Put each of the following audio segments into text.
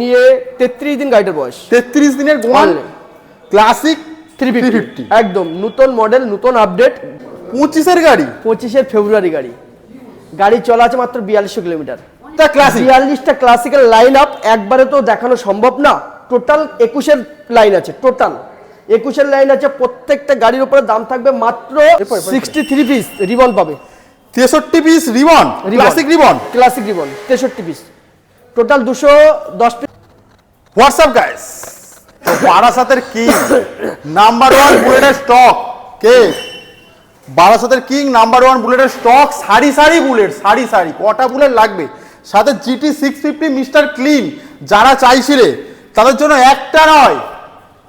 নিয়ে 33 দিন গাড়িটার বয়স। 33 দিনের গোয়ান ক্লাসিক 350 একদম নতুন মডেল, নতুন আপডেট। 25 এর গাড়ি, 25 ফেব্রুয়ারি গাড়ি। গাড়ি চলা আছে মাত্র 4200 কিলোমিটার। তা ক্লাসিক 42টা ক্লাসিক্যাল লাইন আপ একবারে তো দেখানো সম্ভব না। টোটাল 21 লাইন আছে, টোটাল 21 লাইন আছে। প্রত্যেকটা গাড়ির উপরে দাম থাকবে মাত্র 63 পিস রিবন পাবে। 63 piece ribbon, classic ribbon, classic ribbon 63 piece, total 210 piece. WhatsApp guys, বারাসাতের কিং নাম্বার 1 বুলেটের স্টক কে? বারাসাতের কিং নাম্বার 1 বুলেটের স্টক, সারি সারি বুলেট, সারি সারি কটা বুলেট লাগবে, সাথে জিটি 650 মিস্টার ক্লিন। যারা চাইছিলে তাদের জন্য একটা নয়,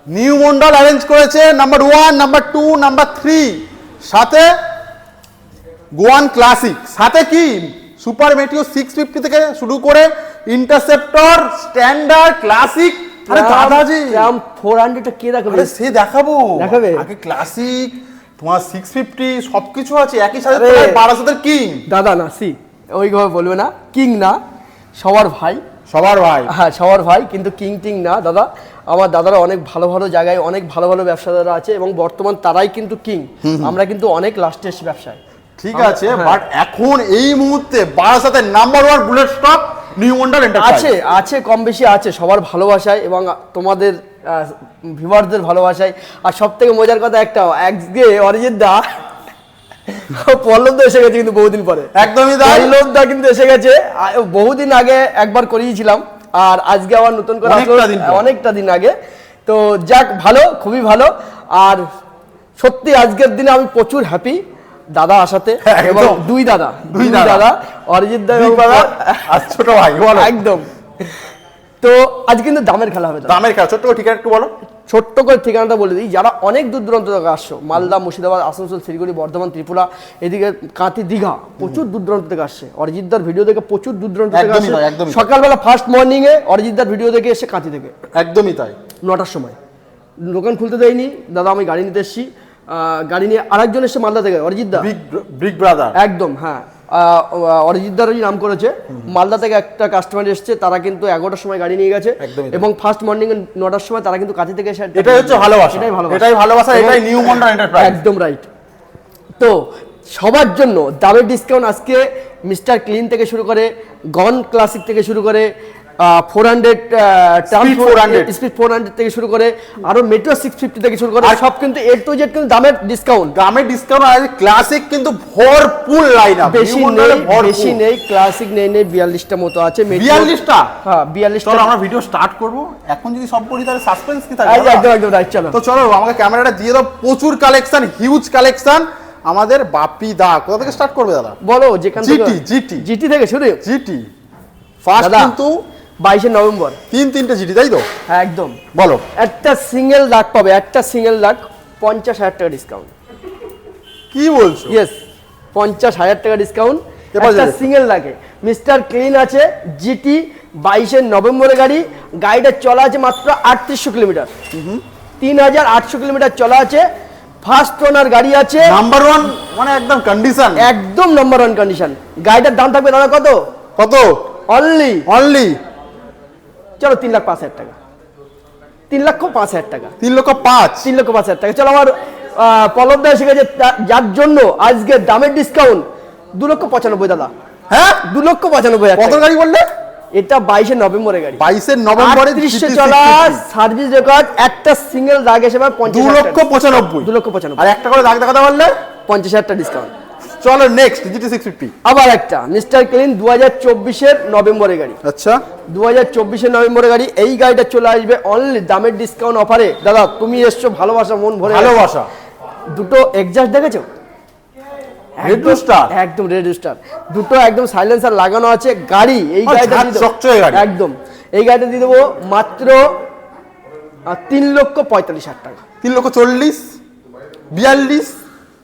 নিউ মন্ডল অ্যারেঞ্জ করেছে নাম্বার 1, নাম্বার 2, নাম্বার 3, সাথে গোয়ান ক্লাসিক, সাথে কি সুপার মেটিও 650 থেকে শুরু করে ইন্টারসেপ্টর, স্ট্যান্ডার্ড, ক্লাসিক। আরে দাদাজি ট্রাম 400 টা কে দেখাবে? আরে সে দেখাবো, দেখাবে আগে ক্লাসিক, তোমার 650 সবকিছু আছে একই সাথে। বারাসাতের কিং দাদা না, সি ওইভাবে বলবে না, কিং না, সবার ভাই, সবার ভাই। হ্যাঁ সবার ভাই, কিন্তু কিং টিং না দাদা। আমার দাদারা অনেক ভালো ভালো জায়গায় অনেক ভালো ভালো ব্যবসাদাররা আছে এবং বর্তমান তারাই কিন্তু কিং। আমরা কিন্তু অনেক লাস্টেস্ট ব্যবসায়, ঠিক আছে, বাট এখন এই মুহূর্তে বারাসাতের number 1 bullet stock new Mondal enterprise আছে, আছে কম বেশি আছে সবার ভালোবাসায় এবং তোমাদের ভিউয়ারদের ভালোবাসায়। আর সব থেকে মজার কথা একটা, আজকে অরিজিৎ দা পল্লব দা এসে গেছে কিন্তু বহুদিন পরে। একদমই তাই, পল্লব দা কিন্তু এসে গেছে। বহুদিন আগে একবার করিয়েছিলাম আর আজকে আবার নতুন করে অনেকটা দিন আগে। তো যাক, ভালো, খুবই ভালো। আর সত্যি আজকের দিনে আমি প্রচুর হ্যাপি দাদা আসাতে, এবং দুই দাদা অরিজিৎ দা এবং দাদা আর ছোট ভাই বলো। একদম। তো আজ কিন্তু দামের খেলা হবে। দামের খেলা, ছোট্ট করে ঠিকানা একটু বলো। ছোট্ট করে ঠিকানাটা বলে দিই, যারা অনেক দূর দূরান্ত থেকে আসছো, মালদা, মুর্শিদাবাদ, আসানসোল, শিলিগুড়ি, বর্ধমান, ত্রিপুরা, এদিকে কাঁথি, দীঘা, প্রচুর দূর দূরান্ত থেকে আসছে। অরিজিৎদার ভিডিও দেখে প্রচুর দূর দূরান্ত থেকে আসছে। সকালবেলা ফার্স্ট মর্নিং এ অরিজিৎদার ভিডিও দেখে এসে কাঁথি থেকে, একদমই তাই, 9টার সময়। দোকান খুলতে দেয়নি দাদা, আমি গাড়ি নিতে এসেছি, গাড়ি নিয়ে আরেকজন এসে মালদা থেকে, অরিজিৎদা বিগ ব্রাদার একদম। হ্যাঁ, অরিজিৎদারই নাম করেছে। মালদা থেকে একটা কাস্টমার এসেছে, তারা কিন্তু 11টার সময় গাড়ি নিয়ে গেছে এবং ফার্স্ট মর্নিং 9টার সময় তারা কিন্তু কাঁথি থেকে এসে। এটাই হচ্ছে ভালোবাসা, এটাই ভালোবাসা, এটাই নিউ মন্ডল এন্টারপ্রাইজ। একদম রাইট। তো সবার জন্য দামের ডিসকাউন্ট আজকে মিস্টার ক্লিন থেকে শুরু করে, গন ক্লাসিক থেকে শুরু করে, 400 স্পিড 400 থেকে শুরু করে, আরো মেট্রো 650 থেকে শুরু করে, সব কিন্তু এ টু জেড কিন্তু দামের ডিসকাউন্ট। আর ক্লাসিক কিন্তু ভরপুর লাইন আপ, বেশি নেই ক্লাসিক নেই 42টা মতো আছে। 42টা? হ্যাঁ 42টা। চলো আমরা ভিডিও স্টার্ট করব। এখন যদি সব বলি তাহলে সাসপেন্স কি থাকে? একদম রাইট। চলো তো চলো আমাকে ক্যামেরাটা দিয়ে দাও। প্রচুর কালেকশন, হিউজ কালেকশন। আমাদের বাপি দা কোথা থেকে স্টার্ট করবে দাদা? বলো যেখান থেকে। জিটি থেকে শুরু। জিটি ফার্স্ট কিন্তু 22 নভেম্বর। তিনটে জিটি, তাই তো? হ্যাঁ একদম। বলো। একটা সিঙ্গেল লাখ পাবে, একটা সিঙ্গেল লাখ 50,000 টাকা ডিসকাউন্ট। কি বলছো? ইয়েস, 50,000 টাকা ডিসকাউন্ট একটা সিঙ্গেল লাখে। মিস্টার ক্লিন আছে জিটি, 22 নভেম্বরের গাড়ি। গাড়িটা চলা আছে মাত্র 3800 কিলোমিটার, 3800 কিলোমিটার চলা আছে। ফার্স্ট ওনার গাড়ি আছে, নাম্বার 1 মানে একদম কন্ডিশন, একদম নাম্বার 1 কন্ডিশন। গাড়িটার দাম থাকবে দাদা কত? অনলি চলো 3,05,000 টাকা, 3,05,000 টাকা, 3,05,000 টাকা। চলো আমার পল্লব দা এসে গেছে, যার জন্য আজকে দামের ডিসকাউন্ট 2,95,000 দাদা। হ্যাঁ 2,95,000। কত গাড়ি বললে? এটা 22 নভেম্বরের গাড়ি। 22 নভেম্বরে 30 চলা, সার্ভিস রেকর্ড, একটা সিঙ্গেল দাগ এসে 2,95,000। 2,95,000। আর একটা করে দাগ দেখাতে পারলে 50,000 টাকা ডিসকাউন্ট। চলো নেক্সট জিটি 650। আবার একটা মিস্টার ক্লিন 2024 নভেম্বরের গাড়ি। আচ্ছা 2024 নভেম্বরের গাড়ি। এই গাড়িটা চলে আসবে অনলি দামের ডিসকাউন্ট অফারে। দাদা তুমি এসছো ভালোবাসা, মন ভরে ভালোবাসা। দুটো এক্সজাস্ট দেখেছো? একদম রেড স্টার, দুটো একদম সাইলেন্সার লাগানো আছে। গাড়ি এই গাড়িটা একদম, এই গাড়িটা দিয়ে দেবো মাত্র 3,45,000 টাকা। 3,40,000, 42,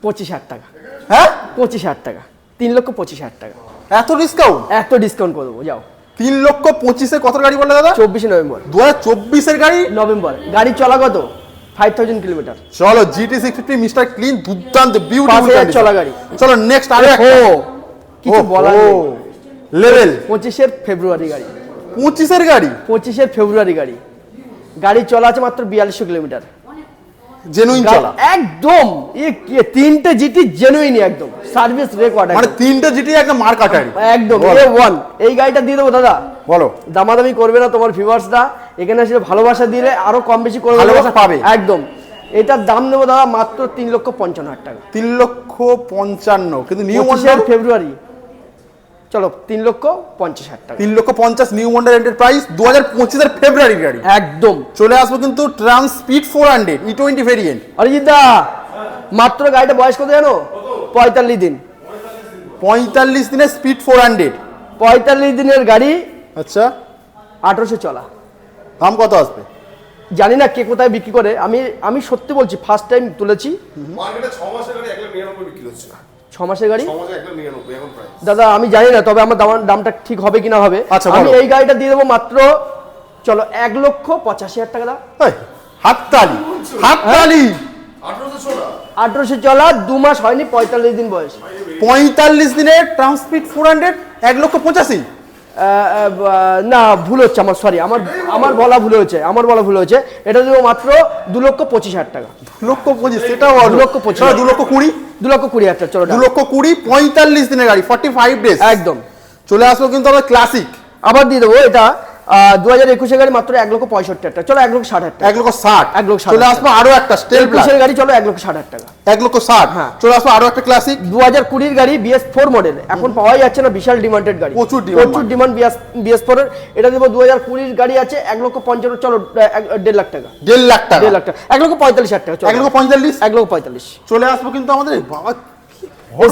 25,000 টাকা। হ্যাঁ 25,000 টাকা, 3,25,000 টাকা। এত ডিসকাউন্ট? এত ডিসকাউন্ট করে দেবো। যাও 3,25,000 কত গাড়ি বললে দাদা? 24 নভেম্বর। 2024 এর গাড়ি নভেম্বর। গাড়ি চলা কত? 5,000 কিলোমিটার। চলো জিটি 650 মিস্টার ক্লিন, দুর্দান্ত বিউটিফুল চলা গাড়ি। চলো নেক্সট আরে কিছু বলার নেই। লেভেল 25 ফেব্রুয়ারি গাড়ি। 25-এর গাড়ি, 25-এর ফেব্রুয়ারি গাড়ি। গাড়ি চলা আছে মাত্র 4200 কিলোমিটার। জেনুইন চলা একদম, তিনটে জিটি জেনুইন একদম সার্ভিস রেকর্ড, মানে তিনটে জিটি একদম মার কাটারি একদম A1। এই গাড়িটা দিয়ে দেবো দাদা, বলো দামাদামি করবে না তোমার ভিউয়ার্সরা, এখানে এসে ভালোবাসা দিলে আরো কম বেশি করে ভালোবাসা পাবে একদম। এটার দাম নেবো দাদা মাত্র 3,55,000 টাকা। 3,55,000, কিন্তু নিউ মডেল ফেব্রুয়ারি, চলো 3,50,000 টাকা। 3,50,000 নিউ মডেল এন্টারপ্রাইজ 2025-এর ফেব্রুয়ারির গাড়ি একদম। চলে আসবো কিন্তু trans speed 400 E20 variant. Arijit দা, মাত্র গাড়িটা বয়স কত জানো? 45 দিন। 45 দিনের স্পিড 400। 45 দিনের গাড়ি, আচ্ছা 1800 চলা। দাম কত আসবে? জানি না কে কোথায় বিক্রি করে, আমি সত্যি বলছি ফার্স্ট টাইম তুলেছি। মার্কেটে 6 মাসের গাড়ি 1,99,000 বিক্রি হচ্ছে। 6 মাসের গাড়ি 6 মাসে 1,99,000 এখন প্রাইস। দাদা আমি জানি না, তবে আমার দামটা ঠিক হবে কিনা হবে। আচ্ছা, আমি বলো। এই গাড়িটা দিয়ে দেবো মাত্র, চলো 1,85,000 টাকা দাও। এই, হাততালি হাততালি। 1800 চলা। 1800 চলা, 2 মাস হয়নি, 45 দিন বয়স। 45 দিনের ট্রান্স স্পিড 400 1,85,000। না ভুল হচ্ছে আমার, সরি, আমার বলা ভুল হয়েছে। এটা দেবো মাত্র 2,25,000 টাকা। 2,25,000 সেটা 2,25,000 2,20,000 2,20,000 টাকা, চলো 2,20,000 45 দিনের গাড়ি 45 ডেজ একদম। চলে আসলো কিন্তু আমরা ক্লাসিক আবার দিয়ে দেবো এটা 2021 গাড়ি মাত্র 1,65,000 টাকা, চলো 1,60,000 টাকা। 1,60,000 1,60,000 চলে আসবো আরো একটা স্টেল প্লাস 21 গাড়ি, চলো 1,60,000 টাকা। 1,60,000 হ্যাঁ। চলে আসবো আরো একটা ক্লাসিক 2020 গাড়ি BS4 মডেল, এখন পাওয়াই যাচ্ছে না, বিশাল ডিমান্ডেড গাড়ি, প্রচুর demand। ডিমান্ড BS4 এর। এটা দেবো 2020 গাড়ি আছে 1,55,000, চলো 1.5 লাখ টাকা। 1.5 লাখ টাকা 1.5 লাখ টাকা, 1,45,000 টাকা, চলো 1,45,000 1,45,000। চলে আসবো কিন্তু আমাদের বাবা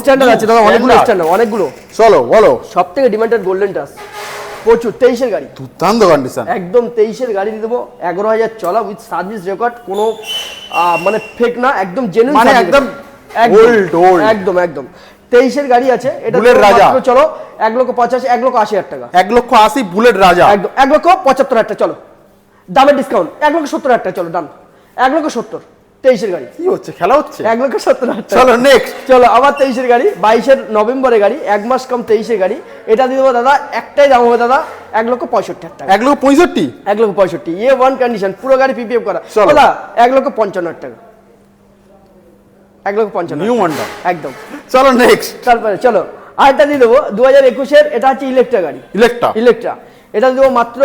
স্ট্যান্ডার্ড আছে দাদা, অনেকগুলো স্ট্যান্ডার্ড, অনেকগুলো। চলো বলো সব থেকে ডিমান্ডেড গোল্ডেন টাস, প্রচুর। 23-এর গাড়ি, দুর্দান্ত কন্ডিশন একদম 23-এর গাড়ি দিয়ে দেবো 11,000 চলা, উইথ সার্ভিস রেকর্ড, কোনো মানে ফেক না, একদম জেনুইন, মানে একদম old। একদম 23-এর গাড়ি আছে। এটা বুলেট দেবো রাজা। মাত্র, চলো 1,85,000, 1,80,000 টাকা। 1,80,000 বুলেট রাজা একদম 1,75,000 টাকা, চলো দামের ডিসকাউন্ট 1,70,000 টাকা, চলো ডান 1,70,000। 23-এর গাড়ি, কি হচ্ছে, খেলা হচ্ছে 1,70,000 টাকা। চলো নেক্সট চলো আবার 23-এর গাড়ি, 22-এর নভেম্বরের গাড়ি, 1 মাস কম 23-এর গাড়ি। এটা দিয়ে দেবো দাদা, একটাই দাম হবে দাদা 1,65,000 টাকা। 1,65,000 1,65,000 A1 কন্ডিশন, পুরো গাড়ি PPF করা, চলো। দাদা 1,55,000 টাকা। 1,55,000 নিউ মন্ডা একদম। চলো নেক্সট তারপরে চলো আরেকটা দিয়ে দেবো 2021-এর, এটা হচ্ছে ইলেকট্রা গাড়ি, ইলেকট্রা। এটা দেবো মাত্র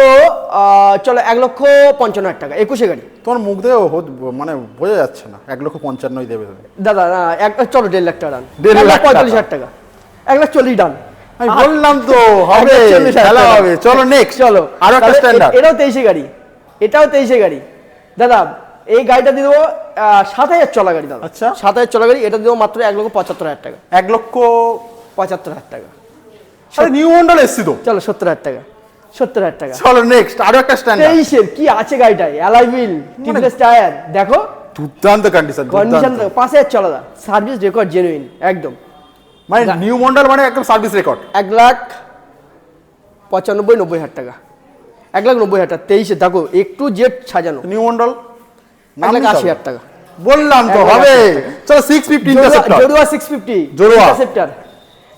চলো 1,55,000 টাকা। 21-এর গাড়ি, তোমার মুখ দেখে মানে বোঝা যাচ্ছে না 1,55,000 দেবে তুমি। দাদা না চলো 1.5 লাখ টাকা ডান, 1.5 লাখ টাকা। 1,45,000 টাকা, 1,40,000 ডান। আমি বললাম তো হবে, 1,40,000 খেলা টাকা। হবে। চলো নেক্সট চলো আরো একটা তাহলে স্ট্যান্ডার্ড এটাও 23-এর গাড়ি, এটাও 23-এর গাড়ি। দাদা এই গাড়িটা দিয়ে দেবো 7,000 চলা গাড়ি দাদা। আচ্ছা। 7,000 চলা গাড়ি, এটা দেবো মাত্র 1,75,000 টাকা। 1,75,000 টাকা, আরে নিউ মন্ডল এসছি তো। চলো 70,000 টাকা, 70,000 টাকা। চলো নেক্সট আরো একটা স্ট্যান্ডার্ড 23-এর কি আছে গাড়িটায়? অ্যালয় হুইল, টিউবলেস টায়ার, দেখো দুর্দান্ত কন্ডিশন কন্ডিশন 5,000 চলা দা, সার্ভিস রেকর্ড জেনুইন একদম। মানে নিউ মন্ডল মানে একদম সার্ভিস রেকর্ড। 1,95,000-90,000 টাকা, 1,90,000 টাকা। 23-এ দেখো একটু জেট সাজানো, নিউ মন্ডল 1,80,000 টাকা। বললাম তো 1,80,000 হবে। টাকা। চলো 650 ইন্টারসেপ্টর জড়ুয়া 650 জড়ুয়া। ইন্টারসেপ্টর,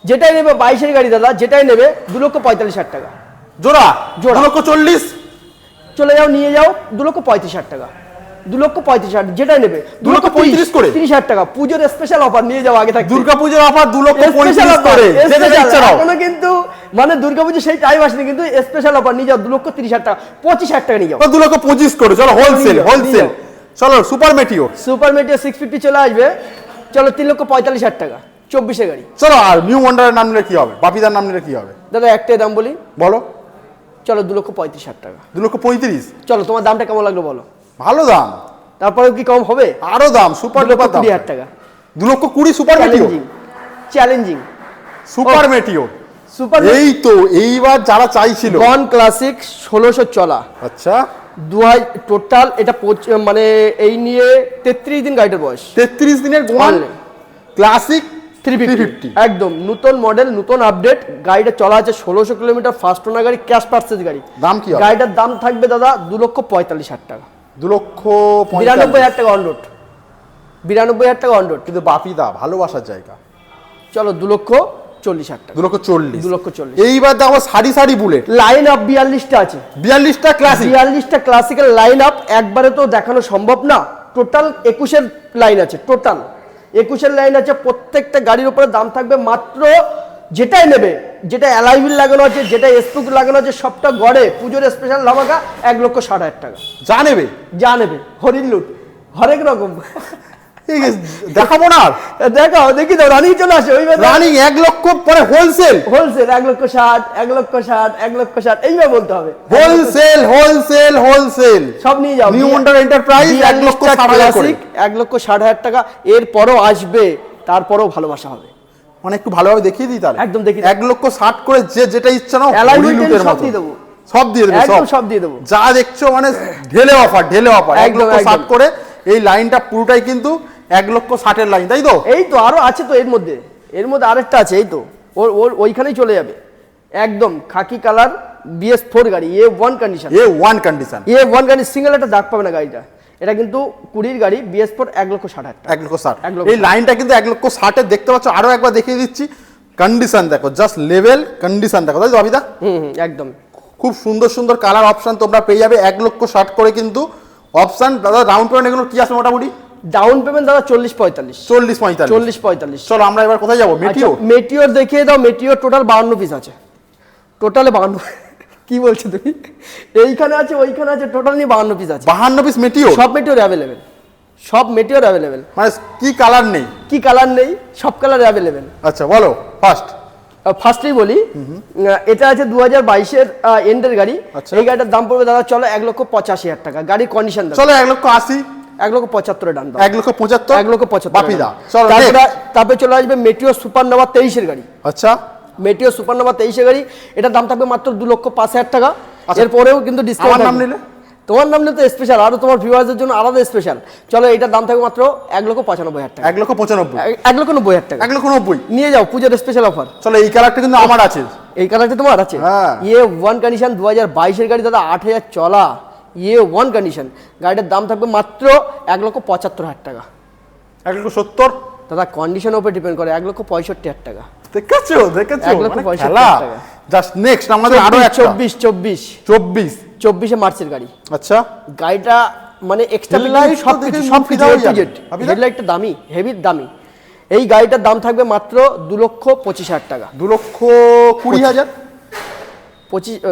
যেটাই নেবে 22-এর গাড়ি দাদা, যেটাই নেবে 2,45,000 টাকা। জোড়া জোড়া। 2,40,000 চলে যাও নিয়ে যাও 2,35,000 টাকা, 2,35,000 যেটাই নেবে 2,35,000 করে। 30,000 টাকা। পুজোর স্পেশাল অফার নিয়ে যাও আগে থাকতে। দুর্গাপূজার অফার স্পেশাল 2,35,000 অফার করে যেটা ইচ্ছা নাও। এখনো কিন্তু মানে দুর্গাপুজো সেই টাইম আসেনি, কিন্তু স্পেশাল অফার নিয়ে যাও 2,30,000 টাকা, 25,000 টাকা নিয়ে যাও। 2,25,000 করে চলো হোলসেল নিয়ে হোলসেল। যাও। চলো সুপার মেটিওর সুপার মেটিও 650 চলে আসবে, চলো 3,45,000 টাকা। 24-এর গাড়ি চলো। আর নিউ মন্ডলের নাম নিলে কি হবে, বাপিদার নাম নিলে কি হবে দাদা, একটাই দাম বলি, বলো। চলো 2,35,000 টাকা। 2,35,000 চলো তোমার দামটা কেমন লাগলো বলো, ভালো দাম। তারপরেও কি কম হবে? আরো দাম সুপার ডুপার দাম। 2,20,000 টাকা। 2,20,000 super Meteor. Challenging super Meteor super এই তো এইবার যারা চাইছিল। গন ক্লাসিক 1,600 চলা, আচ্ছা টোটাল এটা মানে এই নিয়ে 33 দিন গাড়িটার বয়স। 33 দিনের গোয়াল ক্লাসিক 350 একদম নতুন মডেল, নতুন আপডেট। গাড়িটা চলা আছে 1,600 কিলোমিটার, ফার্স্ট ওনার গাড়ি, ক্যাশ পার্সেস গাড়ি। দাম কি হবে? গাড়িটার দাম থাকবে দাদা 2,45,000 টাকা। 2,95,000 টাকা অন রোড, 92,000 টাকা অন রোড। কিন্তু বাপিদা ভালোবাসার জায়গা। চলো 2,40,000 40,000 টাকা। 2,40,000 2,40,000 এইবার দেখো সারি সারি বুলেট, লাইন আপ 42টা আছে, 42টা ক্লাসিক, 42টা ক্লাসিক্যাল লাইন আপ একবারে তো দেখানো সম্ভব না। টোটাল 21-এর লাইন আছে, টোটাল 21-এর লাইন আছে। প্রত্যেকটা গাড়ির উপরে দাম থাকবে মাত্র, যেটাই নেবে, যেটা অ্যালাইভিল লাগানো আছে, যেটা স্পুক লাগানো আছে, সবটা গড়ে পুজোর স্পেশাল ধামাকা 1,60,000 টাকা। যা নেবে যা নেবে, হরিণ লুট, হরেক রকম ঠিক আছে, দেখাবো না আর। দেখাও, দেখি তো রানিং চলে আসে ওই রানিং 1 লক্ষ পরে হোলসেল, হোলসেল 1,60,000, 1,60,000, 1,60,000 এইভাবে বলতে হবে। হোলসেল হোলসেল হোলসেল সব নিয়ে যাও। নিউ মন্ডার এন্টারপ্রাইজ 1,60,000 করে, 1,60,000 টাকা। এরপরও আসবে, তারপরও ভালোবাসা হবে। মানে একটু ভালোভাবে দেখিয়ে দিই তাহলে। একদম দেখিয়ে 1,60,000 করে যে যেটা ইচ্ছা নাও, Alignment হরিলুটের সব মতো। দিয়ে দেবো। সব দিয়ে দেবে, একদম সব দিয়ে দেবো। যা দেখছো মানে ঢেলে অফার, ঢেলে অফার। একদম, 1,60,000 একদম। করে এই লাইনটা পুরোটাই কিন্তু 1,60,000 লাইন, তাই তো? এই তো আরো আছে তো এর মধ্যে, এর মধ্যে আরেকটা আছে, এই তো ওর ওর ওইখানেই চলে যাবে। একদম খাকি কালার BS4 গাড়ি, A1 condition, A1 condition, A1 গাড়ি, সিঙ্গেল একটা দাগ পাবে না গাড়িটা। এটা কিন্তু 20-র গাড়ি, BS4 1,60,000 টাকা। 1,60,000। এই লাইনটা কিন্তু 1,60,000 দেখতে পাচ্ছ। আরো একবার দেখিয়ে দিচ্ছি, কন্ডিশন দেখো, জাস্ট লেভেল কন্ডিশন দেখো, তাই তো অবিদা? একদম খুব সুন্দর সুন্দর কালার অপশন তোমরা পেয়ে যাবে 1,60,000 করে কিন্তু অপশন। দাদা রাউন্ড পেমেন্ট এগুলো কি আছে মোটামুটি? ডাউন পেমেন্ট দাদা 40-45। 40-45। 40-45। চলো আমরা এবার কোথায় যাবো? মেটিও। মেটিওর দেখিয়ে দাও। মেটিওর টোটাল 52 পিস আছে, টোটালে 52। কি বলছো তুমি? এইখানে আছে, ওইখানে আছে, টোটাল নিয়ে 52 পিস আছে। 52 পিস মেটিও? সব মেটিওর অ্যাভেলেবেল, সব মেটিওর অ্যাভেলেবেল। মানে কি কালার নেই? কি কালার নেই, সব কালার অ্যাভেলেবেল। আচ্ছা বলো ফার্স্ট। ফার্স্টেই বলি, এটা আছে 2022-এর এন্ডের গাড়ি। আচ্ছা। এই গাড়িটার দাম পড়বে দাদা চলো 1,85,000 টাকা। গাড়ির কন্ডিশন দাও। চলো 1,80,000, 1,75,000 ডান দাও। 1,75,000, 1,75,000 বাপিদা। চলো তারপরে চলে আসবে মেটিও সুপারনোভা 23-এর গাড়ি। আচ্ছা, মেটিও সুপারনোভা 23-এর গাড়ি, এটার দাম থাকবে মাত্র 2,05,000 টাকা। আচ্ছা। এরপরেও কিন্তু ডিসকাউন্ট। আমার নাম নিলে? তোমার নাম নিলে তো স্পেশাল, আরো তোমার ভিউয়ারদের জন্য আলাদা স্পেশাল। চলো এটার দাম থাকবে মাত্র 1,95,000 টাকা। 1,95,000, 1,90,000 টাকা 1,90,000 নিয়ে যাও, পুজোর স্পেশাল অফার। চলো এই কালারটা কিন্তু আমার আছে। এই কালারটা তোমার আছে? হ্যাঁ। A1 কন্ডিশন 2022-এর গাড়ি দাদা, 8,000 চলা A1 কন্ডিশন। গাড়িটার দাম থাকবে মাত্র 1,75,000 টাকা। 1,70,000 দাদা কন্ডিশনের উপর ডিপেন্ড করে, 1,65,000 টাকা। দেখেছো দেখেছো, 1,65,000 খেলা। টাকা। জাস্ট নেক্সট আমাদের আরো একটা 24 মার্চের গাড়ি। আচ্ছা, গাড়িটা মানে এক্সট্রা Headlight তো দেখে মন ফিদা হয়ে যাবে। আবিদা? হেডলাইটটা দামি, হেভি দামি। এই গাড়িটার দাম থাকবে মাত্র 2,25,000 টাকা। 2,20,000,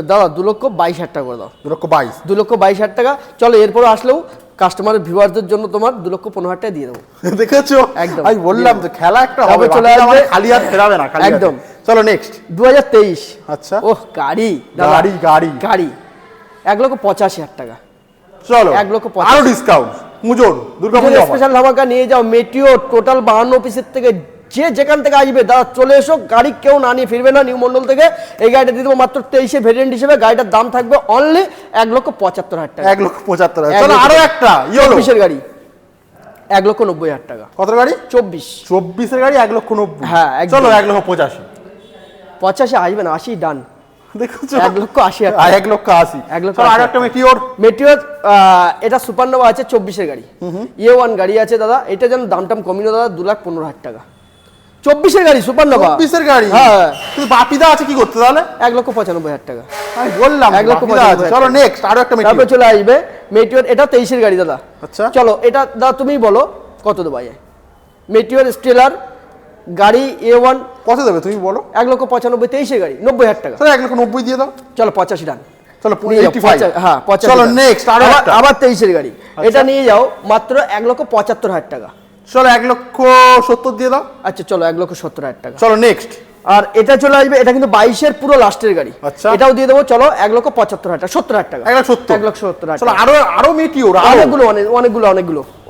2,22,000 টাকা করে দাও। 2,22,000। 2,22,000 টাকা। চলো এরপরে আসলেও কাস্টমারের ভিউয়ারদের জন্য তোমার 2,15,000 টাকা দিয়ে দেবো। দেখেছো একদম। আমি বললাম তো খেলা একটা হবে, তবে চলে বাকিটা আসবে। মানে খালি হাত ফেরাবে না, খালি হাতে। একদম। চলো নেক্সট 2023। আচ্ছা। ওহ গাড়ি দাদা, গাড়ি গাড়ি গাড়ি 1,85,000 টাকা। চলো 1,85,000 আরো ডিসকাউন্ট, পুজোর দুর্গাপূজা offer। স্পেশাল ধামাকা নিয়ে যাও। মেটিও টোটাল 52 পিসের থেকে যে যেখান থেকে আসবে দাদা চলে এসো। গাড়ি কেউ না নিয়ে ফিরবে না নিউ মন্ডল থেকে। এই গাড়িটা দিয়ে দেবো মাত্র 23-এ ভেরিয়েন্ট হিসেবে। গাড়িটার দাম থাকবে অনলি 1,75,000 টাকা। 1,75,000। চলো আরো একটা ইয়েলো 24-এর গাড়ি 1,90,000 টাকা। কত গাড়ি? 24 এর গাড়ি 1,90,000। হ্যাঁ, একদম। চলো 1,85,000। 85 আসবে না, 80 ডান। দেখছো 1,80,000 টাকা। 1,80,000। 1,80,000 চলো আরো একটা মেটিওর। মেটিওর এটা সুপারনোভা আছে 24-এর গাড়ি। A1 গাড়ি আছে দাদা। এটা যেন দাম টাম কমিয়ে দাদা 2,15,000 টাকা। 24-এর গাড়ি সুপারনোভা। 24-এর গাড়ি। হ্যাঁ। কিন্তু বাপিদা আছে কি করতে তাহলে? 1,95,000 টাকা। আমি বললাম 1,95,000 বাপিদা আছে। চলো নেক্সট আরো একটা মেটিওর। তারপরে চলে আসবে মেটিওর, এটা 23-এর গাড়ি দাদা। আচ্ছা। চলো এটা দাদা তুমিই বলো কত দেবো। মেটিওর স্টেলার গাড়ি A1 কত দেবে তুমি বলো? 1,95,000, 23-এর গাড়ি 90,000 টাকা। চলো 1,90,000 দিয়ে দাও। চলো 85 ডান। চলো নিয়ে যাও, 85। হ্যাঁ 85 চলো ডান। নেক্সট আরো একটা। আবার 23-এর গাড়ি। এটা নিয়ে যাও মাত্র 1,75,000 টাকা। চলো 1,70,000 দিয়ে দাও। আচ্ছা চলো 1,70,000 টাকা। চলো নেক্সট। আর এটা চলে আসবে, এটা কিন্তু 22-এর পুরো লাস্টের গাড়ি। আচ্ছা। এটাও দিয়ে দেবো চলো 1,75,000 টাকা, 70,000 টাকা। 1,70,000। চলো টাকা। আরো আরো মেটিওর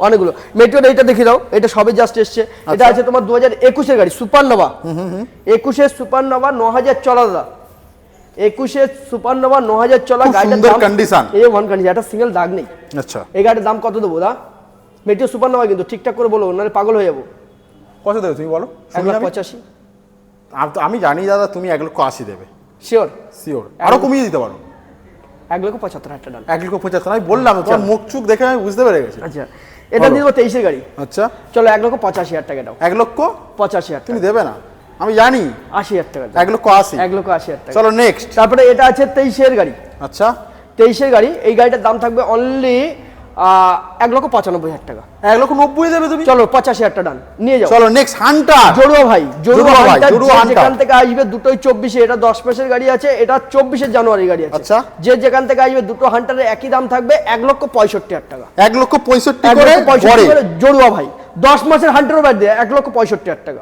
অনেকগুলো মেটিওর। এইটা দেখে দাও, এটা সবে জাস্ট এসছে। এটা আছে তোমার 2021-এর গাড়ি সুপারনোভা। 21-এর সুপারনোভা 9,000 চলা দাদা। 21-এর সুপারনোভা 9,000 চলা। খুব গাড়িটার সুন্দর দাম condition। A1 কন্ডিশন, একটা সিঙ্গেল দাগ নেই। আচ্ছা এই গাড়ির দাম কত দেবো দা? মেটিও সুপারনোভা কিন্তু ঠিকঠাক করে বলো, নাহলে পাগল হয়ে যাবো। কত দেবে তুমি বলো? শুনি আমি। 1,85,000 আমি জানি দাদা তুমি 1,80,000 দেবে, শিওর। শিওর। আরো কমিয়ে দিতে পারো। 1,75,000 ডান। 1,75,000। আমি বললাম তোমার মুখ চুখ দেখে আমি বুঝতে পেরে গেছি। আচ্ছা এটা দিয়ে দেবো 23-এর গাড়ি। আচ্ছা চলো 1,85,000 টাকা দাও। 1,85,000 85,000 তুমি দেবে না? আমি জানি 80,000 টাকা। 1,80,000 1,80,000 টাকা। চলো নেক্সট। তারপরে এটা আছে 23-এর গাড়ি। আচ্ছা 23-এর গাড়ি, এই গাড়িটার দাম থাকবে অনলি 1,95,000 টাকা। 1,90,000 দেবে তুমি? চলো 85,000 টাকা ডান, নিয়ে যাও। চলো নেক্সট হান্টার। জড়ুয়া ভাই, জড়ুয়া ভাই, হান্টার, জড়ুয়া যে হান্টার। যেখান থেকে আসবে দুটোই 24-এ, এটা 10 মাসের গাড়ি আছে, এটা 24-এর জানুয়ারি গাড়ি আছে। আচ্ছা। যে যেখান থেকে আসবে দুটো হান্টারের একই দাম থাকবে 1,65,000 টাকা। 1,65,000 করে 1,65,000 পড়ে। করে জড়ুয়া ভাই, 10 মাসের হান্টারও বাদ দিয়ে 1,65,000 টাকা।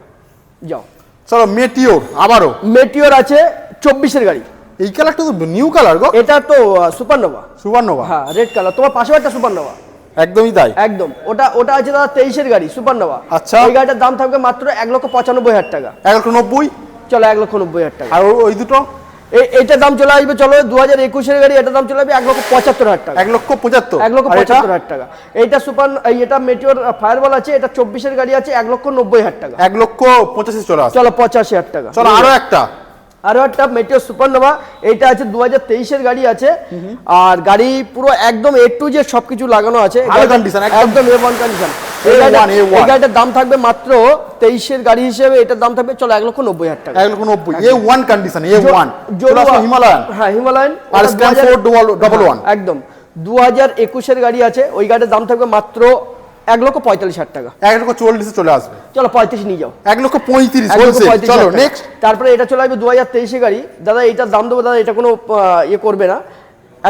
যাও। চলো মেটিওর আবারও। মেটিওর আছে 24-এর গাড়ি। এই কালারটা তো নিউ কালার গো। এটা তো সুপারনোভা। সুবর্ণবা। হ্যাঁ রেড কালার, তোমার পাশেও একটা সুপারনোভা। একদমই তাই। একদম, ওটা আছে দাদা 23-এর গাড়ি সুপারনোভা। আচ্ছা। এই গাড়িটার দাম থাকবে মাত্র 1,95,000 টাকা। 1,90,000। চলো 1,90,000 টাকা। আর ওই দুটো এইটার দাম চলে আসবে, চলো 2021-এর গাড়ি, এটার দাম চলে আসবে 1,75,000 টাকা। 1,75,000। 1,75,000 টাকা। এইটা এটা মেটিওর ফায়ারবল আছে, এটা 24-এর গাড়ি আছে 1,90,000 টাকা। 1,85,000 চলে আসে। চলো 85,000 টাকা। চলো আরো একটা। আরো একটা মেটিওর সুপারনোভা, এইটা আছে 2023-এর গাড়ি আছে। আর গাড়ি পুরো একদম A to Z সবকিছু লাগানো আছে, ভালো condition, একদম A1 কন্ডিশন। A1 এই গাড়িটার দাম থাকবে মাত্র 23-এর গাড়ি হিসেবে এটার দাম থাকবে চলো 1,90,000 টাকা। 1,90,000 A1 কন্ডিশন A1। চলে আসো হিমালয়ান। হ্যাঁ হিমালয়ান। আর স্ট্যান্ড 411। একদম 2021-এর গাড়ি আছে, ওই গাড়ির দাম থাকবে মাত্র 1,45,000 টাকা। 1,40,000 চলে আসবে। চলো 35 নিয়ে যাও। 1,35,000 1,35,000 চলো টাকা। নেক্সট। তারপরে এটা চলে আসবে 2023-এর গাড়ি, দাদা এইটার দাম দেবো দাদা, এটা কোনো ইয়ে করবে না,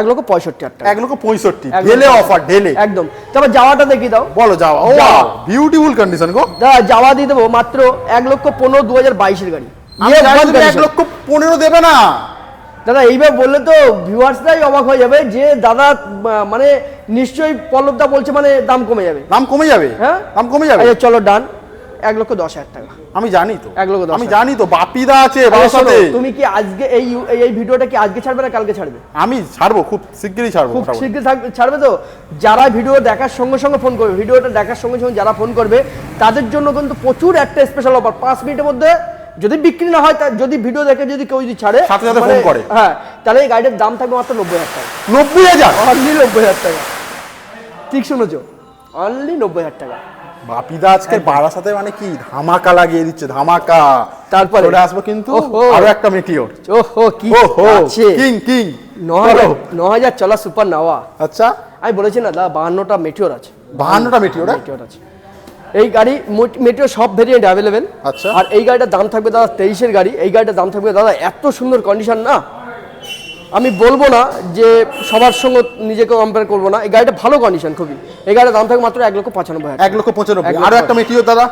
1,65,000 টাকা। 1,65,000 ঢেলে অফার ঢেলে। একদম। তারপর যাওয়াটা দেখিয়ে দাও। বলো যাও। ও যাওয়া। বিউটিফুল কন্ডিশন গো। দাদা যাওয়া দিয়ে দেবো মাত্র 1,15,000 2022-এর গাড়ি। আমি জানি তুমি 1,15,000 দেবে না। দাদা এইবার বললে তো ভিউয়ার্সরাই অবাক হয়ে যাবে যে দাদা মানে নিশ্চয়ই পল্লবদা বলছে মানে দাম কমে যাবে। দাম কমে যাবে। হ্যাঁ দাম কমে যাবে। আচ্ছা চলো ডান, 1,10,000 টাকা। আমি জানি তো। 1,10,000 আমি জানি তো, বাপিদা আছে আরে বাবার শোনো, সাথে। তুমি কি আজকে এই ভিডিওটা কি আজকে ছাড়বে না কালকে ছাড়বে? আমি ছাড়বো, খুব শিগগিরই ছাড়বো। খুব মোটামুটি। শীঘ্রই ছাড়বে তো। যারা ভিডিও দেখার সঙ্গে সঙ্গে ফোন করবে, ভিডিওটা দেখার সঙ্গে সঙ্গে যারা ফোন করবে তাদের জন্য কিন্তু প্রচুর একটা স্পেশাল অফার। 5 মিনিটের মধ্যে যদি বিক্রি না হয়, যদি ভিডিও দেখে যদি কেউ যদি ছাড়ে সাথে সাথে ফোন করে। হ্যাঁ, তাহলে এই গাড়িটার দাম থাকবে মাত্র 90,000 টাকা। 90,000 অনলি 90,000 টাকা। ঠিক শুনেছো, অনলি 90,000 টাকা। বাপিদা আজকে বাড়ার সাথে মানে কি ধামাকা লাগিয়ে দিচ্ছে, ধামাকা। তারপরে চলে আসবো কিন্তু ওহো। আরো একটা মেটিওর। ওহো কি ওহো আছে, কিং কিং 9,000 চলা সুপার নাওয়া। আচ্ছা আমি বলেছি না দাদা 52টা মেটিওর আছে। 52টা মেটিওর। মেটিওর আছে। এই গাড়ি মেটিওর সব ভেরিয়েন্ট অ্যাভেলেবেল। আচ্ছা। আর এই গাড়িটার দাম থাকবে দাদা 23-এর গাড়ি, এই গাড়িটার দাম থাকবে দাদা এত সুন্দর কন্ডিশন না, আমি বলবো না যে সবার সঙ্গে নিজেকে কম্পেয়ার করবো না, এই গাড়িটা ভালো কন্ডিশন খুবই। এই গাড়ির দাম থাকবে মাত্র 1,95,000। 1,95,000 আরো একটা মেটিওর দাদা।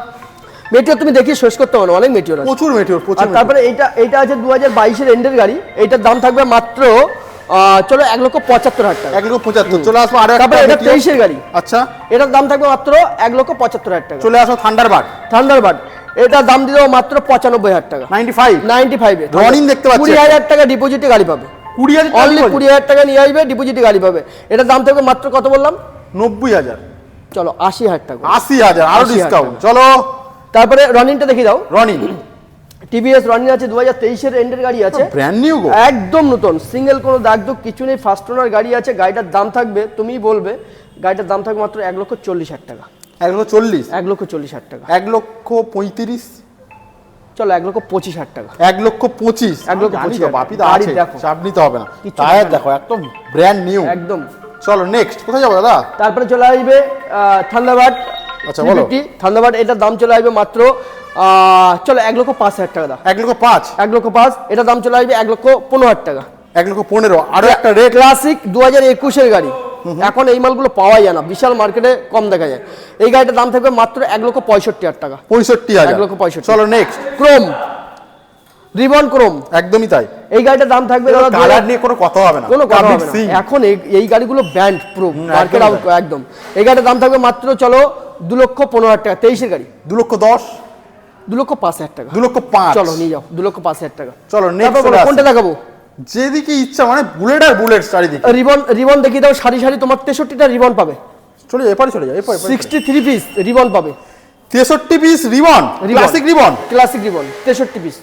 মেটিওর তুমি দেখিয়ে শেষ করতে পারো, অনেক মেটিওর আছে। প্রচুর মেটিওর আর প্রচুর। তারপরে এইটা আছে 2022-এর এন্ডের গাড়ি, এইটার দাম থাকবে মাত্র চলো 1,75,000 টাকা। 1,75,000 চলে আসবো আরো একটা তারপরে এটা মেটিওর। 23-এর গাড়ি, আচ্ছা এটার দাম থাকবে মাত্র 1,75,000 টাকা। চলে আসো থান্ডারবার্ড। থান্ডারবার্ড, এটার দাম দিয়ে দেবো মাত্র 95,000 টাকা। 95 95-এ Running দেখতে পাচ্ছি। 20,000 টাকা ডিপোজিটে গাড়ি পাবে। 20,000 অনলি 20,000 টাকা নিয়ে আসবে, ডিপোজিটে গাড়ি পাবে। এটার দাম থাকবে মাত্র কত বললাম? 90,000 চলো 80,000 টাকা। 80,000 আরো 80,000 ডিসকাউন্ট। টাকা। চলো তারপরে রনিংটা দেখি দাও। রনি টিভিএস রনিং আছে 2023-এর এন্ডের গাড়ি আছে, ব্র্যান্ড নিউ গো। একদম নতুন, সিঙ্গেল কোনো দাগ দুগ কিছু নেই, ফার্স্ট ওনার গাড়ি আছে। গাড়িটার দাম থাকবে, তুমিই বলবে, গাড়িটার দাম থাকবে মাত্র 1,40,000 টাকা। 1,40,000 1,40,000 টাকা। 1,35,000 চলো 1,25,000 টাকা। 1,25,000 1,25,000 বাপিদা গাড়ি আছে, দেখো। চাপ নিতে হবে না। কিচ্ছু টায়ার হবে না। দেখো একদম ব্র্যান্ড নিউ। একদম। চলো নেক্সট কোথায় যাবো দাদা? তারপরে চলে আসবে থান্ডারবার্ড। আচ্ছা, বলো। থান্ডারবার্ড, এটার দাম চলে আসবে মাত্র চলো 1,05,000 টাকা দাও। 1,05,000 1,05,000, এটার দাম চলে আসবে 1,15,000 টাকা। 1,15,000 আরো একটা রেট। ক্লাসিক 2021-এর গাড়ি, এখন এই মালগুলো পাওয়া যায় না, বিশাল মার্কেটে কম দেখা যায়। এই গাড়িটার দাম থাকবে মাত্র 1,65,000 টাকা। 65,000 1,65,000 চলো নেক্সট ক্রোম, রিবন ক্রোম, একদমই তাই। এই গাড়িটার দাম থাকবে দাদা কালার নিয়ে কোনো কথা হবে না, কোনো কথা Public হবে না। sing। এখন এই গাড়িগুলো ব্র্যান্ড প্রো মার্কেট একদমই আউট একদম। এই গাড়িটার দাম থাকবে মাত্র চলো 2,15,000 টাকা। 23-এর গাড়ি 2,10,000 2,05,000 টাকা। 2,05,000 চলো নিয়ে যাও 2,05,000 টাকা। চলো তারপর নেক্সট বলো, কোনটা দেখাবো? যেদিকে ইচ্ছা, মানে বুলেট আর বুলেট চারিদিকে। রিবন দেখিয়ে দাও, সারি সারি তোমার 63টা রিবন পাবে। চলো এপারে চলে যাও, এপারে 63 পিস রিবন পাবে। 63 piece ribbon, classic ribbon. Classic ribbon 63 piece,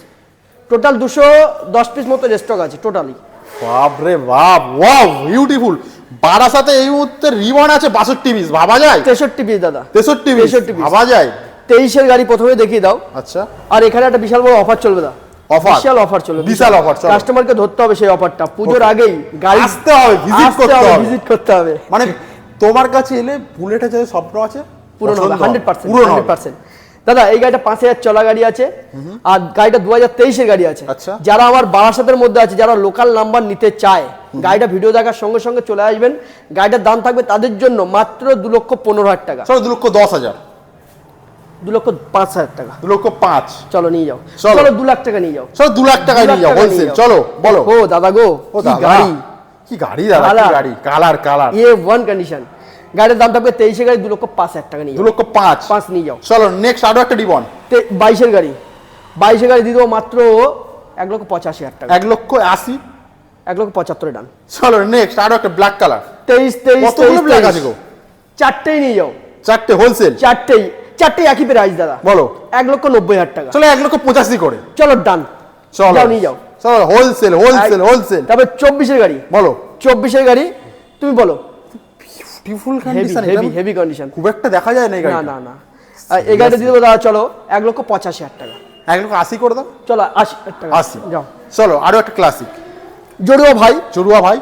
total 210 piece মতো স্টক আছে টোটালি। বাপ রে বাপ, ওয়াও বিউটিফুল। বারাসাতে এই মুহূর্তে রিবন আছে 62 পিস, ভাবা যায়? 63 পিস দাদা, 63 পিস 63 piece। ভাবা যায়? 23-এর গাড়ি প্রথমে দেখিয়ে দাও। আচ্ছা, আর এখানে একটা বিশাল বড় অফার চলবে দা, অফার, বিশাল অফার চলবে, বিশাল অফার চলবে। কাস্টমারকে ধরতে হবে সেই অফারটা, পুজোর Okay. আগেই গাড়ি আসতে হবে, ভিজিট করতে হবে, ভিজিট করতে হবে, মানে তোমার কাছে এলে বুলেটের যে স্বপ্ন আছে পূরণ হবে পছন্দ 100%, পূরণ হবে। 100%। দাদা এই গাড়িটা 5000 চলা গাড়ি আছে, আর গাড়িটা 2023-এর গাড়ি আছে। আচ্ছা। যারা আমার বারাসাতের মধ্যে আছে, যারা লোকাল নাম্বার নিতে চায়, গাড়িটা ভিডিও দেখার সঙ্গে সঙ্গে চলে আসবেন। গাড়িটার দাম থাকবে তাদের জন্য মাত্র 2,15,000 টাকা, চলো 2,10,000, 2,05,000 টাকা। 2,05,000, চলো নিয়ে যাও, চলো। চলো 2 লাখ টাকা নিয়ে যাও, চলো 2 লাখ টাকায় নিয়ে যাও 2 লাখ টাকা হোলসেল। নিয়ে যাও। চলো বলো। ও দাদা গো, ও কি দাদা, গাড়ি, কি গাড়ি দাদা, কি কালার। গাড়ি, কালার কালার, A1 কন্ডিশন। গাড়ির দাম থাকবে 23-এর গাড়ি 2,05,000 টাকা নিয়ে যাও, 2,05,000। 5 নিয়ে যাও। চলো নেক্সট আরো একটা ডিবন, 22-এর গাড়ি, 22-এর গাড়ি দিয়ে দেবো মাত্র 1,85,000 টাকা, 1,80,000। 1,75,000 ডান। চলো নেক্সট আরো একটা ব্ল্যাক কালার, 23 কতগুলো ব্ল্যাক আছে গো? চারটেই নিয়ে যাও, 4টে হোলসেল, চারটেই একই প্রাইস দাদা, বলো। 1,90,000 টাকা। চলো 1,85,000 করে, চলো ডান, চলো যাও নিয়ে যাও। চলো হোলসেল হোলসেল হোলসেল। তারপর 24-এর গাড়ি, বলো। 24-এর গাড়ি তুমি বলো। Beautiful heavy condition, heavy heavy condition, খুব একটা দেখা যায় না এই না গাড়ি। না না। আর এই গাড়িটা দিয়ে দেবো দাদা, চলো 1,85,000 টাকা। 1,80,000 করে দাও, চলো 80,000 টাকা 80। যাও। চলো আরো একটা ক্লাসিক, জড়ুয়া ভাই, চড়ুয়া ভাই।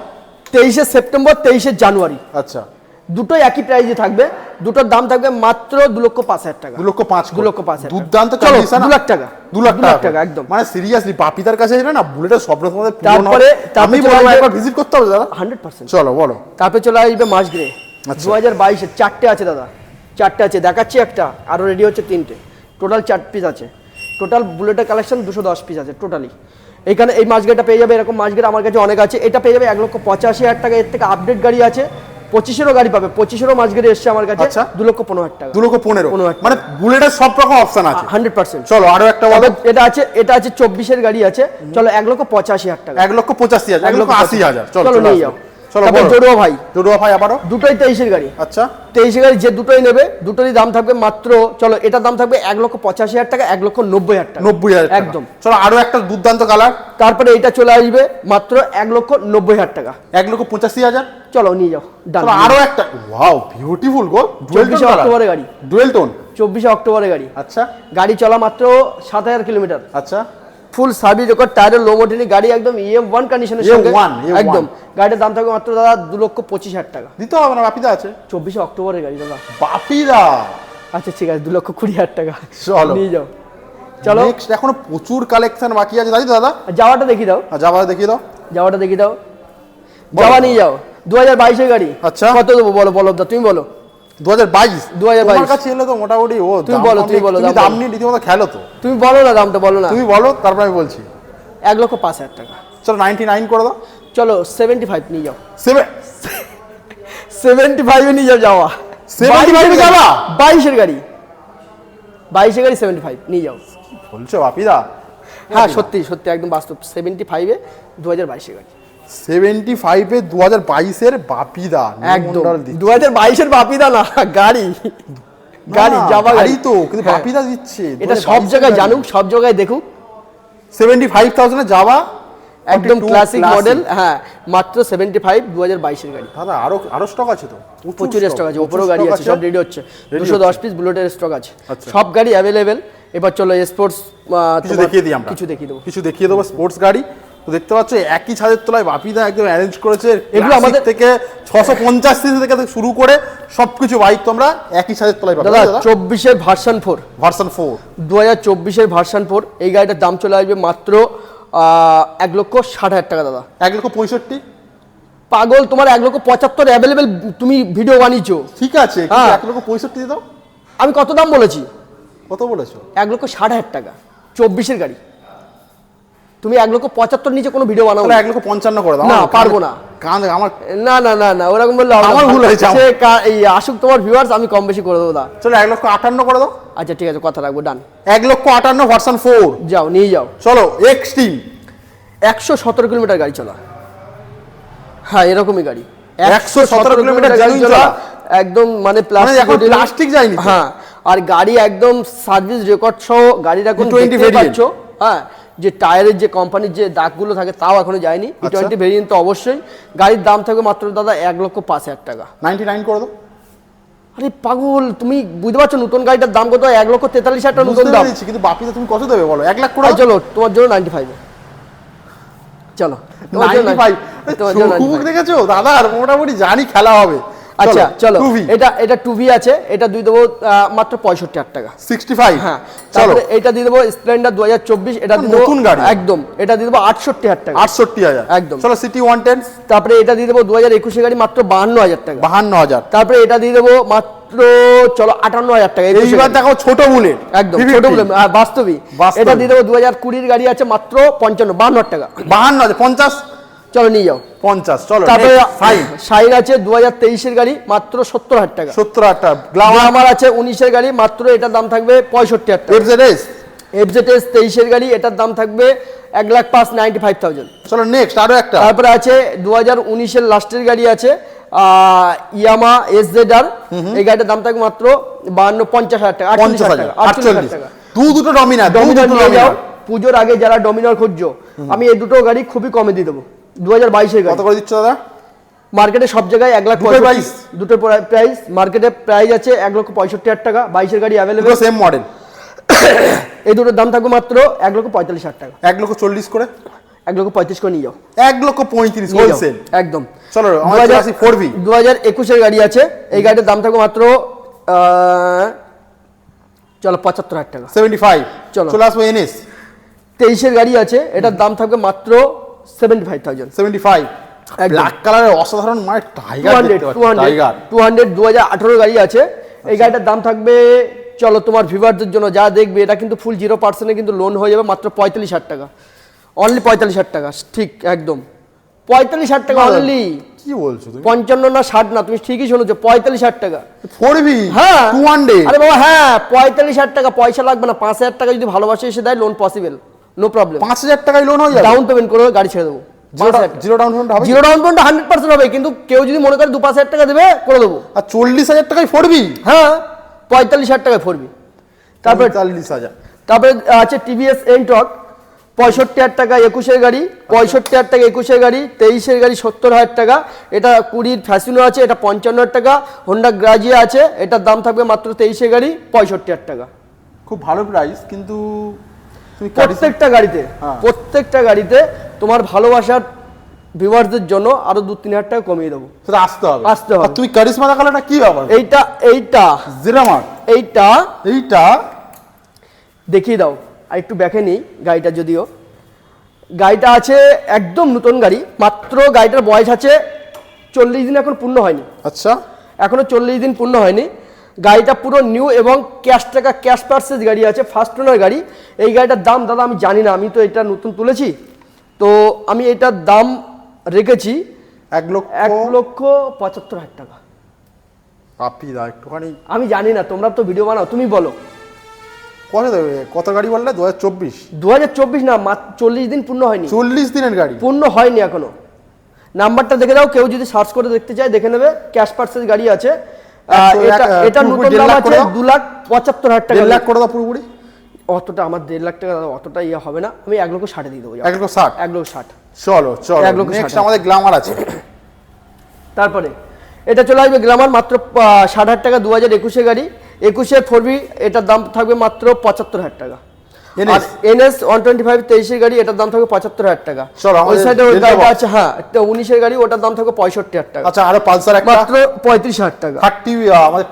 23শে সেপ্টেম্বর 23শে জানুয়ারি, আচ্ছা, দুটোই একই প্রাইসে থাকবে, দুটোর দাম থাকবে মাত্র 2,05,000 টাকা। 2,05,000 2,05,000 দুর্দান্ত চলো কন্ডিশন। 2 লাখ টাকা, 2 লাখ 2 লাখ টাকা টাকা একদম। মানে সিরিয়াসলি বাপিদার কাছে এলে না বুলেটের স্বপ্ন তোমাদের পূরণ তারপরে হবে। আমি চলে বলবো আসবে- একবার ভিজিট করতে হবে দাদা। 100%। চলো বলো। তারপরে চলে আসবে মাসগ্রে, আচ্ছা। 2022-এর 4টে আছে দাদা, 4টে আছে, দেখাচ্ছি একটা, আরো রেডি হচ্ছে 3টে, টোটাল 4 পিস আছে। টোটাল বুলেটের কালেকশন 210 পিস আছে টোটালি। এখানে এই মাসগ্রেটা পেয়ে যাবে, এরকম মাসগ্রে আমার কাছে অনেক আছে। এটা পেয়ে যাবে 1,85,000 টাকা। এর থেকে আপডেট গাড়ি আছে, 25-এরও গাড়ি পাবে, 25-এরও মাসগ্রে এসছে আমার কাছে, আচ্ছা। 2,15,000 টাকা, 2,15,000 মানে বুলেটের সব রকম অপশন আছে। 100%। চলো আরো একটা বলো। এটা আছে 24-এর গাড়ি আছে, চলো 1,85,000 টাকা, 1,85,000, 1,80,000। চলো নিয়ে যাও। চলো তারপর বলো। জড়ুয়া ভাই, জড়ুয়া ভাই আবারও। দুটোই 23-এর গাড়ি। আচ্ছা, 23-এর গাড়ি যে দুটোই নেবে, দুটোরই দাম থাকবে মাত্র, চলো এটার দাম থাকবে 1,85,000 টাকা, 1,90,000 টাকা 90,000 একদম। চলো আরো একটা দুর্দান্ত কালার, তারপরে এটা চলে আসবে মাত্র 1,90,000 টাকা। 1,85,000। চলো নিয়ে যাও ডান। চলো আরো একটা, ওয়াও বিউটিফুল গো, 24শে অক্টোবরের গাড়ি, ডুয়েল টোন। 24শে অক্টোবরের গাড়ি। আচ্ছা গাড়ি চলা মাত্র 7,000 কিলোমিটার, আচ্ছা, ফুল সার্ভিস রেকর্ড, টায়ারের লো মোটিনি গাড়ি, একদম EM1 কন্ডিশনের সঙ্গে A1 একদম। গাড়িটার দাম থাকবে মাত্র দাদা 2,25,000 টাকা। দিতে হবে না, বাপিদা আছে। 24শে অক্টোবরের গাড়ি দাদা। বাপিদা। আচ্ছা ঠিক আছে, 2,20,000 টাকা চলো। নিয়ে যাও। চলো নেক্সট এখনো প্রচুর কালেকশন বাকি আছে, তাই তো দাদা? যাওয়াটা দেখিয়ে দাও, যাওয়া দেখিয়ে দাও। যাওয়াটা দেখিয়ে দাও, যাওয়া নিয়ে যাও। 2022-এর গাড়ি। আচ্ছা। কত দেবো বলো, বলো দা, তুমি বলো। 2022। 2022 তোমার কাছে এলে তো মোটামুটি ও তুমি দাম বলো, কম তুমি বলো, তুমি দাম দাম বলো। নিয়ে রীতিমতো খেলো তো। তুমি বলো না, দামটা বলো না। তুমি বলো, তারপর আমি বলছি। 1,05,000 টাকা। চলো 99 করে দাও। চলো 75 নিয়ে যাও, 75 75 নিয়ে যাও। যাওয়া 75 এ যাওয়া? 22-এর গাড়ি, 22-এর গাড়ি 75 নিয়ে যাও। বলছো বাপিদা? হ্যাঁ সত্যি সত্যি একদম বাস্তব। 75-এ 2022-এর গাড়ি 75 এ 2022 এর বাপিদা একদম। নিমন্ডল দিচ্ছে। 2022-এর বাপিদা না, গাড়ি গাড়ি না, যাওয়া গাড়ি তো কিন্তু হ্যাঁ। বাপিদা দিচ্ছে। এটা 2022 সব এর জায়গায় গাড়ি। জানুক, সব জায়গায় দেখুক, 75,000 এ যাওয়া একদম 42 ক্লাসিক classic। মডেল। হ্যাঁ মাত্র 75 2022-এর গাড়ি। দাদা আরো স্টক আছে তো? প্রচুর স্টক আছে, ওপরেও গাড়ি আছে, সব রেডি হচ্ছে। Ready 210 পিস বুলেটের স্টক আছে, আচ্ছা। সব গাড়ি অ্যাভেলেবেল। এবার চলো স্পোর্টস কিছু দেখিয়ে দিই আমরা, কিছু দেখিয়ে দেবো। কিছু দেখিয়ে দেবো স্পোর্টস গাড়ি। তো দেখতে পাচ্ছ একই ছাদের তলায় বাপিদা একদম অ্যারেঞ্জ করেছে। এগুলো Classic আমাদের- থেকে 650 সিসি থেকে শুরু করে সবকিছু বাইক তোমরা একই ছাদের তলায় পাবে। দাদা 24-এর ভার্সন 4, ভার্সন 4 2024-এর ভার্সন 4, এই গাড়িটার দাম চলে আসবে মাত্র 1,60,000 টাকা দাদা। 1,65,000। পাগল, তোমার 1,75,000 অ্যাভেলেবেল, তুমি ভিডিও বানিয়েছো। ঠিক আছে, হ্যাঁ। 1,65,000 দিয়ে দাও। আমি কত দাম বলেছি? কত বলেছো? 1,60,000 টাকা 24-এর গাড়ি। তুমি 1,75,000 নিচে কোনো ভিডিও বানাও তাহলে না। 1,55,000 করে দাও। না, আমার পারবো না। কান আমার। না না না না, ওরকম বললে হবে না। আমার ভুল হয়েছে, সে এই আসুক তোমার ভিউয়ার্স, আমি কম বেশি করে দেবো দা। চলো 1,58,000 করে দাও। আচ্ছা ঠিক আছে, কথা রাখবো, ডান। 1,58,000 ভার্সন 4। যাও নিয়ে যাও। চলো এক্সট্রিম 117 কিলোমিটার গাড়ি চলা। হ্যাঁ এরকমই গাড়ি, 117 কিলোমিটার গাড়ি genuine চলা, চলা। একদম মানে এখন প্লাস্টিক যায়নি তো? হ্যাঁ, আর গাড়ি একদম সার্ভিস রেকর্ড সহ গাড়ির এখন E20 দেখতে variant। পাচ্ছ। হ্যাঁ, যে টায়ারের যে কোম্পানির যে দাগগুলো থাকে তাও এখনো যায়নি। আচ্ছা। E20 ভেরিয়েন্ট তো অবশ্যই। গাড়ির দাম থাকবে মাত্র দাদা 1,05,000 টাকা। 99 করে দাও। আরে পাগল, তুমি বুঝতে পারছো নতুন গাড়িটার দাম কত? 1,43,000 টাকা নতুন বুঝতে দাম। পেরেছি, কিন্তু বাপিতে তুমি কত দেবে বলো? 1 লাখ করে চলো তোমার জন্য 95 চলো তোমার জন্য 95 তোমার জন্য খুব 95 দেখেছো দাদা, আর মোটামুটি জানি খেলা হবে। আচ্ছা চলো, 2V এটা 2V আছে, এটা দিয়ে দেবো মাত্র 65,000 টাকা। 65 হ্যাঁ, চলো তারপরে এটা দিয়ে দেবো স্প্লেন্ডার 2024, এটা দিয়ে দেবো নতুন গাড়ি। একদম, এটা দিয়ে দেবো 68,000 টাকা। 68,000 একদম। চলো সিটি 110 তারপরে এটা দিয়ে দেবো 2021 গাড়ি মাত্র 52,000 টাকা। 52,000 তারপরে এটা দিয়ে দেবো মাত্র চলো 58,000 টাকা। এইবার দেখো ছোট বুলেট একদম ছোট বলে বাস্তবই। বাস্তবই। এটা দিয়ে দেবো 2020 গাড়ি আছে মাত্র 52,000 টাকা। 52,000 50 চলো নিয়ে যাও। 50 চলো তারপরে ফাইন শাইন আছে 2023 গাড়ি মাত্র 70,000 টাকা। 70,000 টাকা গ্লামার গ্লামার আছে 19 গাড়ি মাত্র, এটার দাম থাকবে 65,000 টাকা। এফজেডএস এফজেডএস 23 গাড়ি, এটার দাম থাকবে 1,05,95,000। চলো নেক্সট আরো একটা তারপরে আছে 2019 লাস্টের গাড়ি আছে ইয়ামা এসজেডআর, এই গাড়িটার দাম থাকবে মাত্র 50,000 টাকা, 48,000 টাকা, 48,000 টাকা। দুটো ডমিনার ডমিনার নিয়ে যাও, পুজোর আগে যারা ডমিনার খুঁজছো, আমি এই দুটো গাড়ি খুবই কমে দিয়ে দেবো। 2022 কত গাড়ি করে দিচ্ছ দাদা? মার্কেটে সব জায়গায় 1,65,000 দুটোর price? দুটোর প্রাইস মার্কেটে প্রাইস আছে 1,65,000 টাকা। 22 গাড়ি অ্যাভেলেবেল, সেম মডেল এই দুটোর দাম থাকবে মাত্র 1,45,000 টাকা। 1,40,000 করে 1,35,000 করে নিয়ে যাও, 1,35,000 নিয়ে যাও, হোলসেল। একদম। চলো আমাদের আসি 4V 2021 গাড়ি আছে, এই গাড়িটার দাম থাকবে মাত্র চলো 75,000 টাকা। 75 চলো। চলে আসবো এনএস 23 গাড়ি আছে, এটার দাম থাকবে মাত্র 75,000। 75 একদম। ব্ল্যাক কালারের অসাধারণ মানে টাইগার 200 দেখতে পাচ্ছি, টাইগার 2018 গাড়ি আছে, এই গাড়িটার দাম থাকবে চলো তোমার ভিউয়ারদের জন্য যা দেখবে, এটা কিন্তু ফুল 0% কিন্তু লোন হয়ে যাবে মাত্র 45,000 টাকা। অনলি 45,000 টাকা, ঠিক একদম 45,000 টাকা অনলি। কি বলছো তুমি? 55 না 60 না, তুমি ঠিকই শুনেছো, 45,000 টাকা। 4V হ্যাঁ 200 আরে বাবা হ্যাঁ 45,000 টাকা, পয়সা লাগবে না, 5,000 টাকা যদি ভালোবাসে এসে দেয় লোন পসিবল, নো প্রবলেম। 5,000 টাকায় লোন হয়ে যাবে? ডাউন পেমেন্ট করে গাড়ি ছেড়ে দেবো। জিরো ডাউন পেমেন্ট হবে? জিরো ডাউন পেমেন্ট 100% হবে, কিন্তু কেউ যদি মনে করে 2-5,000 টাকা দেবে করে দেবো। আর 40,000 টাকায় 4V? হ্যাঁ 45,000 টাকায় ফোরবি। তারপরে 40,000 তারপরে আছে টিভিএস এন্টর্ক 65,000 টাকা 21 গাড়ি, 65,000 টাকা 21 গাড়ি, 23 গাড়ি 70,000 টাকা। এটা 20 ফ্যাসিনো আছে, এটা 55,000 টাকা। হোন্ডা গ্রাজিয়া আছে, এটার দাম থাকবে মাত্র 23 গাড়ি 65,000 টাকা। খুব ভালো প্রাইস, কিন্তু তুমি প্রত্যেকটা গাড়িতে হ্যাঁ। প্রত্যেকটা গাড়িতে তোমার ভালোবাসার ভিউয়ারদের জন্য আরো 2-3 হাজার টাকা কমিয়ে দেবো। সেটা আসতে হবে। আসতে হবে। আর তুমি কারিশমা দেখালে না, কি ব্যাপার? এইটা জিরামার এইটা এইটা দেখিয়ে দাও, আর একটু দেখে নিই গাড়িটা। যদিও গাড়িটা আছে একদম নতুন গাড়ি, মাত্র গাড়িটার বয়স আছে 40 দিন এখন পূর্ণ হয়নি, আচ্ছা এখনো 40 দিন পূর্ণ হয়নি। গাড়িটা পুরো নিউ এবং ক্যাশ পারচেজ গাড়ি আছে, ফার্স্ট ওনার গাড়ি। এই গাড়িটার দাম দাদা আমি জানি না, আমি তো এটা নতুন তুলেছি, তো আমি এটার দাম রেখেছি 1,75,000 টাকা। আপনি দা একটুখানি আমি জানি না, তোমরা তো ভিডিও বানাও, তুমি বলো কত দেবে? কত গাড়ি বললে? 2024? 2024 না, মাত্র 40 দিন পূর্ণ হয়নি, 40 দিনের গাড়ি পূর্ণ হয়নি এখনো। নাম্বারটা দেখে দাও, কেউ যদি সার্চ করে দেখতে চায় দেখে নেবে। ক্যাশ পারচেজ গাড়ি আছে, এটা নতুন দাম আছে 2,75,000 টাকা। 1,00,000 করে দাও পুরোপুরি। অতটা আমার 1.5 লাখ টাকা অতটা ইয়ে হবে না, আমি 1,60,000 দিয়ে দেবো। 1,60,000 1,60,000। চলো চলো 1,60,000 নেক্সট আমাদের গ্ল্যামার আছে। তারপরে এটা চলে আসবে গ্ল্যামার মাত্র 60,000 টাকা, 2021 গাড়ি, 21 4V, এটার দাম থাকবে মাত্র 75,000 টাকা। আর NS 125 23 গাড়ি, এটার দাম থাকবে 75,000 টাকা। চলো ওই সাইডে ওই গাড়িটা আছে, হ্যাঁ 19 গাড়ি, ওটার দাম থাকবে 65,000 টাকা। আচ্ছা আরো পালসার একটা মাত্র 35,000 টাকা। 30 আমাদের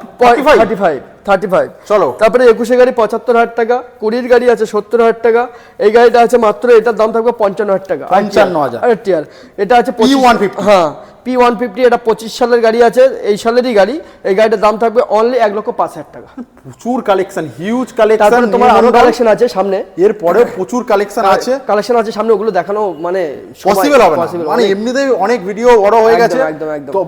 35। চলো তারপরে 21 গাড়ি 75,000 টাকা, 20 গাড়ি আছে 70,000 টাকা। এই গাড়িটা আছে মাত্র, এটার দাম থাকবে 55,000 টাকা। 55,000 আরে টিয়ার এটা আছে P150 হ্যাঁ P150, এটা 25 সালের গাড়ি আছে, এই সালেরই গাড়ি। এই গাড়িটার দাম থাকবে অনলি 1,05,000 টাকা। প্রচুর কালেকশন, হিউজ কালেকশন। তারপরে তোমার আরো কালেকশন আছে সামনে, এরপরে প্রচুর কালেকশন আছে সামনে, ওগুলো দেখানো মানে পসিবল হবে না, মানে এমনিতেই অনেক ভিডিও বড় হয়ে গেছে। একদম। তো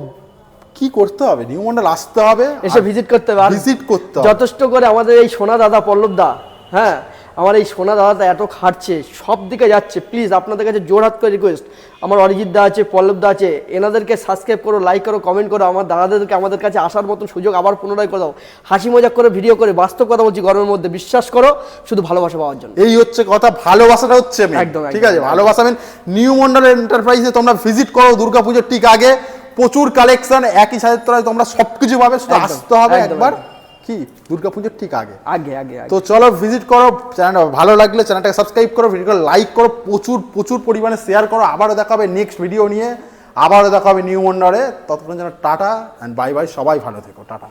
কি করতে হবে? নিউ মন্ডল আসতে হবে, এসে ভিজিট করতে হবে, ভিজিট করতে হবে। যথেষ্ট করে আমাদের এই সোনা দাদা পল্লব দা, হ্যাঁ আমার এই সোনা দাদাটা এত খাটছে, সব দিকে যাচ্ছে। প্লিজ আপনাদের কাছে জোর হাত করে রিকোয়েস্ট, আমার অরিজিৎ দা আছে, পল্লব দা আছে, এনাদেরকে সাবস্ক্রাইব করো, লাইক করো, কমেন্ট করো। আমার দাদাদেরকে আমাদের কাছে আসার মতন সুযোগ আবার পুনরায় করে দাও। হাসি মজাক করে ভিডিও করে, বাস্তব কথা বলছি গরমের মধ্যে, বিশ্বাস করো শুধু ভালোবাসা পাওয়ার জন্য। এই হচ্ছে কথা, ভালোবাসাটা হচ্ছে main। একদম, ঠিক আছে, একদম। ভালোবাসা মেন। নিউ মন্ডল এন্টারপ্রাইজে তোমরা ভিজিট করো দুর্গাপুজোর ঠিক আগে, প্রচুর কালেকশন একই ছাদের তলায় তোমরা সবকিছু পাবে, শুধু একদম, আসতে হবে একদম, একবার একদম। কি দুর্গাপুজোর ঠিক আগে। আগে আগে আগে। তো চলো ভিজিট করো, চ্যানেলটা ভালো লাগলে চ্যানেলটাকে সাবস্ক্রাইব করো, ভিডিওটা লাইক করো, প্রচুর প্রচুর পরিমাণে শেয়ার করো। আবারও দেখা হবে নেক্সট ভিডিও নিয়ে, আবারও দেখা হবে নিউ ওয়ান্ডারে। ততক্ষণ যেন টাটা অ্যান্ড বাই বাই, সবাই ভালো থেকো, টাটা।